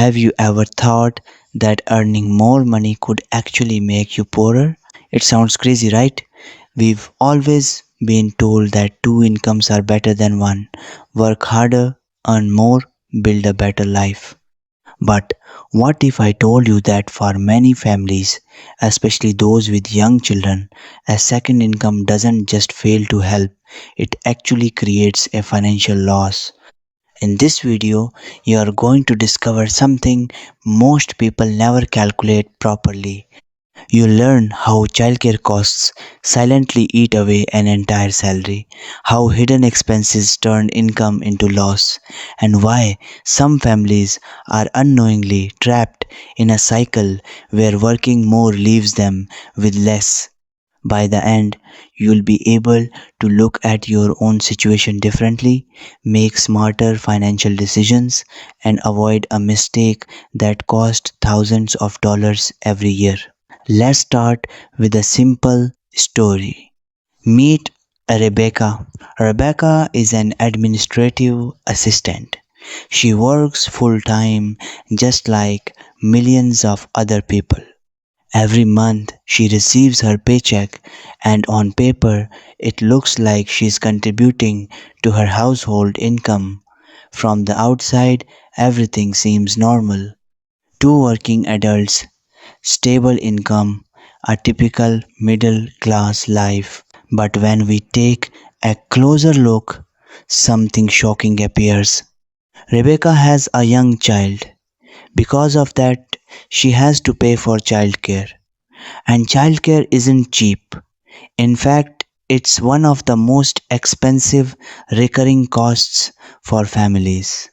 Have you ever thought that earning more money could actually make you poorer? It sounds crazy, right? We've always been told that two incomes are better than one. Work harder, earn more, build a better life. But what if I told you that for many families, especially those with young children, a second income doesn't just fail to help, it actually creates a financial loss? In this video, you are going to discover something most people never calculate properly. You learn how childcare costs silently eat away an entire salary, how hidden expenses turn income into loss, and why some families are unknowingly trapped in a cycle where working more leaves them with less. By the end, you'll be able to look at your own situation differently, make smarter financial decisions, and avoid a mistake that costs thousands of dollars every year. Let's start with a simple story. Meet Rebecca. Rebecca is an administrative assistant. She works full time just like millions of other people. Every month she receives her paycheck, and on paper it looks like she's contributing to her household income. From the outside, everything seems normal. Two working adults, stable income, a typical middle class life. But when we take a closer look, something shocking appears. Rebecca has a young child. Because of that, she has to pay for childcare. And childcare isn't cheap. In fact, it's one of the most expensive recurring costs for families.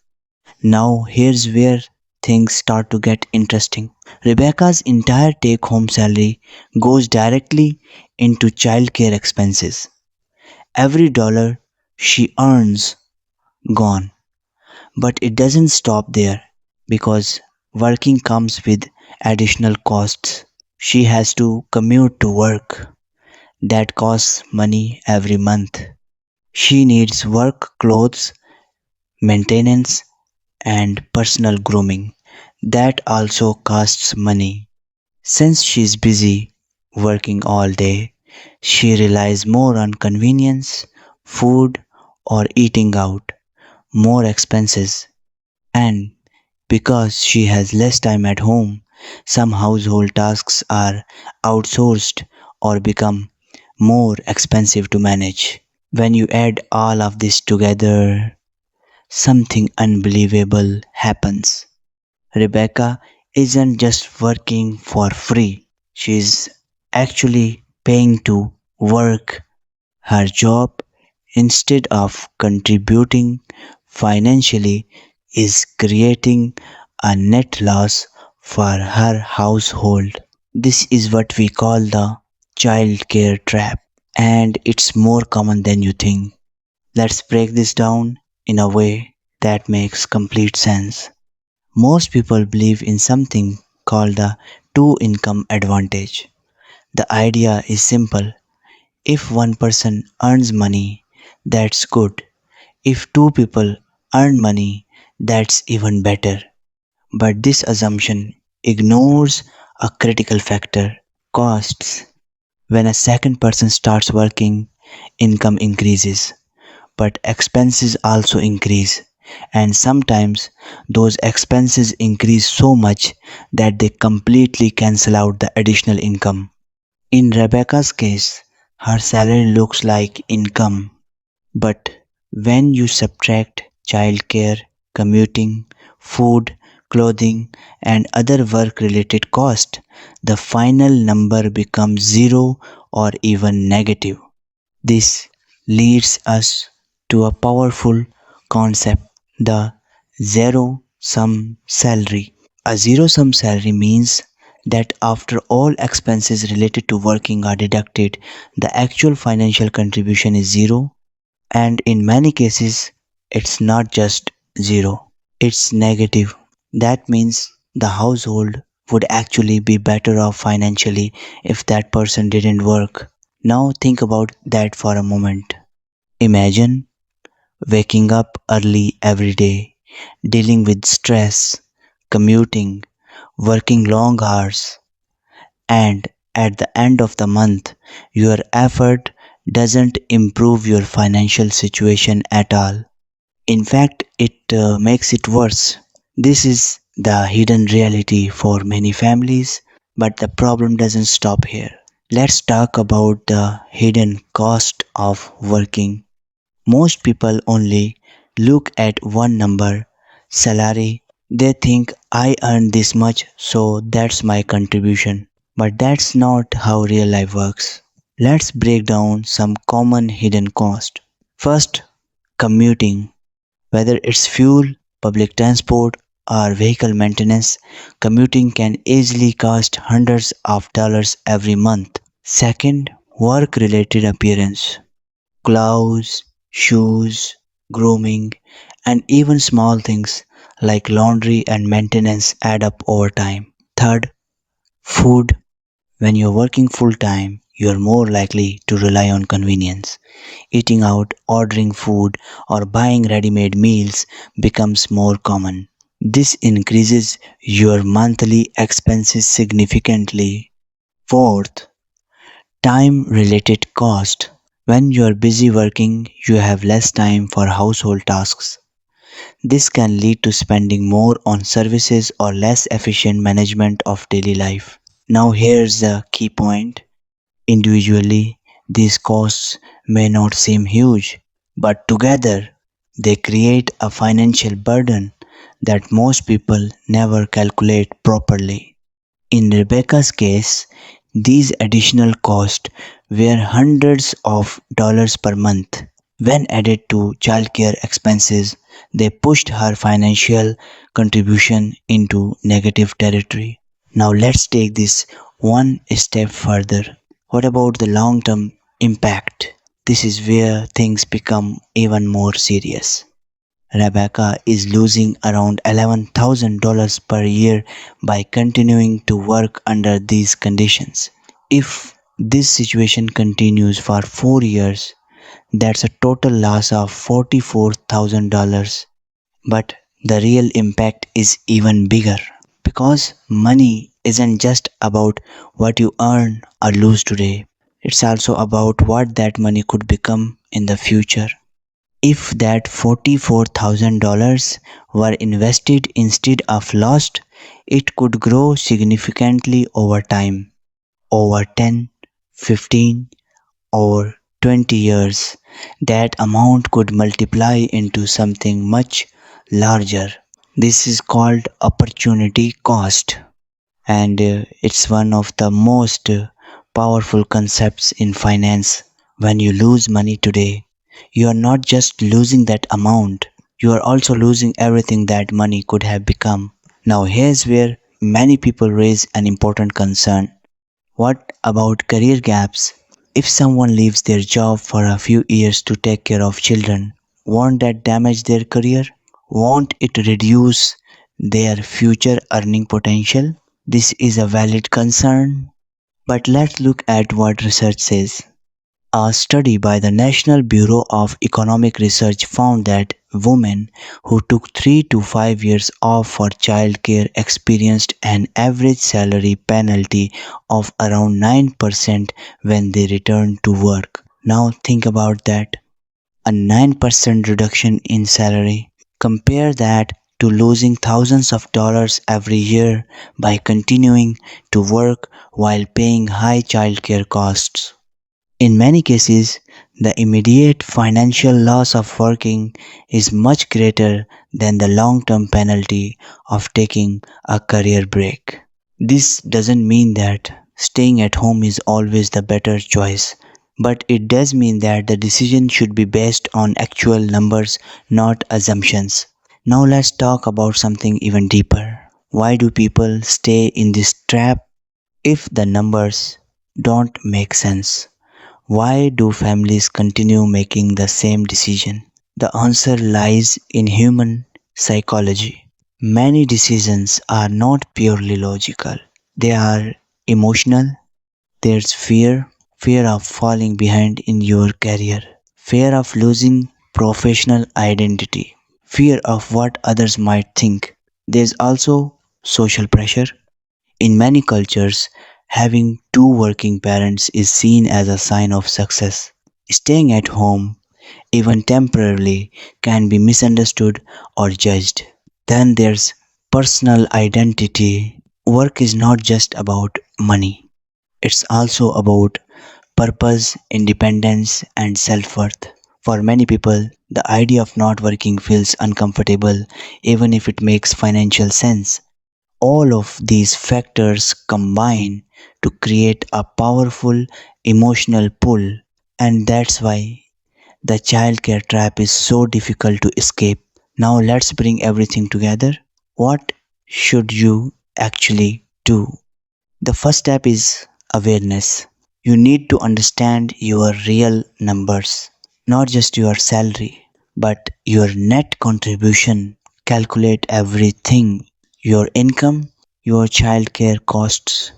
Now, here's where things start to get interesting. Rebecca's entire take home salary goes directly into childcare expenses. Every dollar she earns gone. But it doesn't stop there because working comes with additional costs. She has to commute to work. That costs money every month. She needs work clothes, maintenance, and personal grooming. That also costs money. Since she's busy working all day, she relies more on convenience, food, or eating out, more expenses. And because she has less time at home, some household tasks are outsourced or become more expensive to manage. When you add all of this together, something unbelievable happens. Rebecca isn't just working for free, she's actually paying to work. Her job, instead of contributing financially, is creating a net loss for her household. This is what we call the child care trap, and it's more common than you think. Let's break this down in a way that makes complete sense. Most people believe in something called the two income advantage. The idea is simple. If one person earns money, that's good. If two people earn money, that's even better. But this assumption ignores a critical factor: costs. When a second person starts working, income increases, but expenses also increase. And sometimes those expenses increase so much that they completely cancel out the additional income. In Rebecca's case, her salary looks like income, but when you subtract childcare, commuting, food, clothing, and other work related costs, the final number becomes zero or even negative. This leads us to a powerful concept: the zero sum salary. A zero sum salary means that after all expenses related to working are deducted, the actual financial contribution is zero, and in many cases, it's not just zero, it's negative. That means the household would actually be better off financially if that person didn't work. Now think about that for a moment. Imagine waking up early every day, dealing with stress, commuting, working long hours, and at the end of the month, your effort doesn't improve your financial situation at all. In fact, it makes it worse. This is the hidden reality for many families, but the problem doesn't stop here. Let's talk about the hidden cost of working. Most people only look at one number, salary. They think I earn this much, so that's my contribution. But that's not how real life works. Let's break down some common hidden cost. First, commuting. Whether it's fuel, public transport, or vehicle maintenance, commuting can easily cost hundreds of dollars every month. Second, work related appearance. Clothes, shoes, grooming, and even small things like laundry and maintenance add up over time. Third, food. When you're working full time, you're more likely to rely on convenience. Eating out, ordering food, or buying ready made meals becomes more common. This increases your monthly expenses significantly. Fourth, time related cost. When you are busy working, you have less time for household tasks. This can lead to spending more on services or less efficient management of daily life. Now, here's the key point. Individually, these costs may not seem huge, but together they create a financial burden that most people never calculate properly. In Rebecca's case, these additional costs were hundreds of dollars per month. When added to childcare expenses, they pushed her financial contribution into negative territory. Now let's take this one step further. What about the long term impact? This is where things become even more serious. Rebecca is losing around $11,000 per year by continuing to work under these conditions. If this situation continues for 4 years, that's a total loss of $44,000. But the real impact is even bigger because money isn't just about what you earn or lose today. It's also about what that money could become in the future. If that $44,000 were invested instead of lost, it could grow significantly over time, over 10, 15, or 20 years. That amount could multiply into something much larger. This is called opportunity cost, and it's one of the most powerful concepts in finance. When you lose money today, you are not just losing that amount, you are also losing everything that money could have become. Now, here's where many people raise an important concern. What about career gaps? If someone leaves their job for a few years to take care of children, won't that damage their career? Won't it reduce their future earning potential? This is a valid concern, but let's look at what research says. A study by the National Bureau of Economic Research found that women who took 3 to 5 years off for childcare experienced an average salary penalty of around 9% when they returned to work. Now think about that, a 9% reduction in salary. Compare that to losing thousands of dollars every year by continuing to work while paying high childcare costs. In many cases, the immediate financial loss of working is much greater than the long term penalty of taking a career break. This doesn't mean that staying at home is always the better choice, but it does mean that the decision should be based on actual numbers, not assumptions. Now let's talk about something even deeper. Why do people stay in this trap if the numbers don't make sense? Why do families continue making the same decision? The answer lies in human psychology. Many decisions are not purely logical, they are emotional. There's fear of falling behind in your career, fear of losing professional identity, fear of what others might think. There's also social pressure. In many cultures, having two working parents is seen as a sign of success. Staying at home, even temporarily, can be misunderstood or judged. Then there's personal identity. Work is not just about money, it's also about purpose, independence, and self worth. For many people, the idea of not working feels uncomfortable even if it makes financial sense. All of these factors combine to create a powerful emotional pull, and that's why the childcare trap is so difficult to escape. Now, let's bring everything together. What should you actually do? The first step is awareness. You need to understand your real numbers, not just your salary, but your net contribution. Calculate everything: your income, your childcare costs,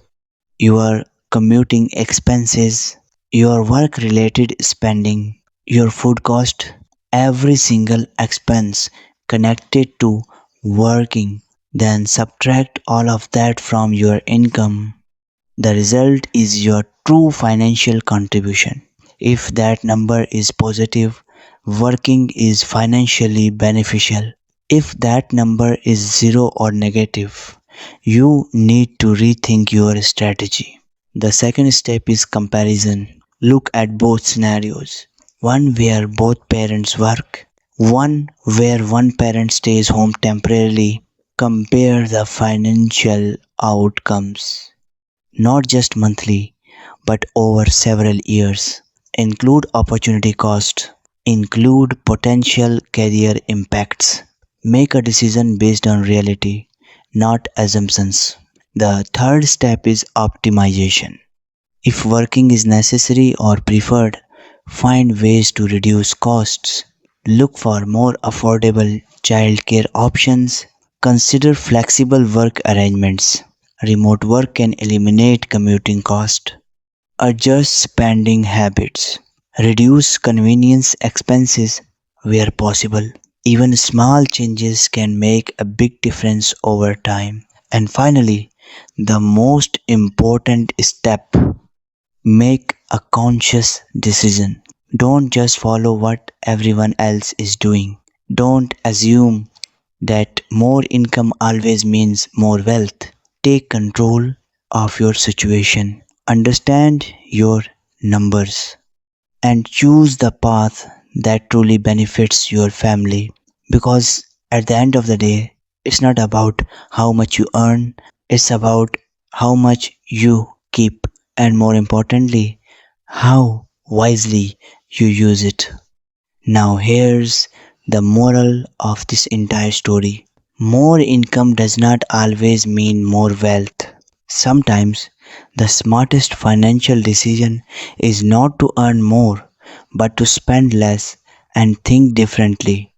your commuting expenses, your work related spending, your food cost, every single expense connected to working. Then subtract all of that from your income. The result is your true financial contribution. If that number is positive, working is financially beneficial. If that number is zero or negative, you need to rethink your strategy. The second step is comparison. Look at both scenarios: one where both parents work, one where one parent stays home temporarily. Compare the financial outcomes, not just monthly, but over several years. Include opportunity cost, include potential career impacts. Make a decision based on reality, not assumptions. The third step is optimization. If working is necessary or preferred, find ways to reduce costs. Look for more affordable childcare options. Consider flexible work arrangements. Remote work can eliminate commuting cost. Adjust spending habits. Reduce convenience expenses where possible. Even small changes can make a big difference over time. And finally, the most important step: make a conscious decision. Don't just follow what everyone else is doing. Don't assume that more income always means more wealth. Take control of your situation. Understand your numbers and choose the path that truly benefits your family. Because at the end of the day, it's not about how much you earn, it's about how much you keep, and more importantly, how wisely you use it. Now, here's the moral of this entire story: more income does not always mean more wealth. Sometimes the smartest financial decision is not to earn more, but to spend less and think differently.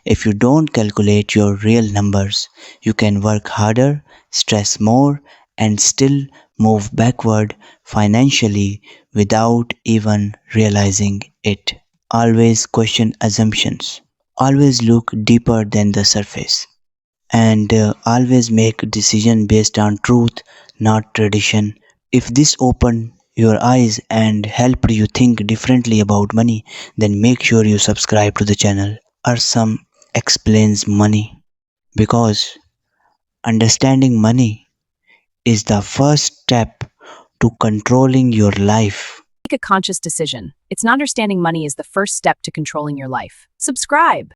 If you don't calculate your real numbers, you can work harder, stress more, and still move backward financially without even realizing it. Always question assumptions. Always look deeper than the surface. And always make a decision based on truth, not tradition. If this opened your eyes and helped you think differently about money, then make sure you subscribe to the channel. Arsam explains money, because understanding money is the first step to controlling your life. Make a conscious decision. It's not understanding money is the first step to controlling your life. Subscribe.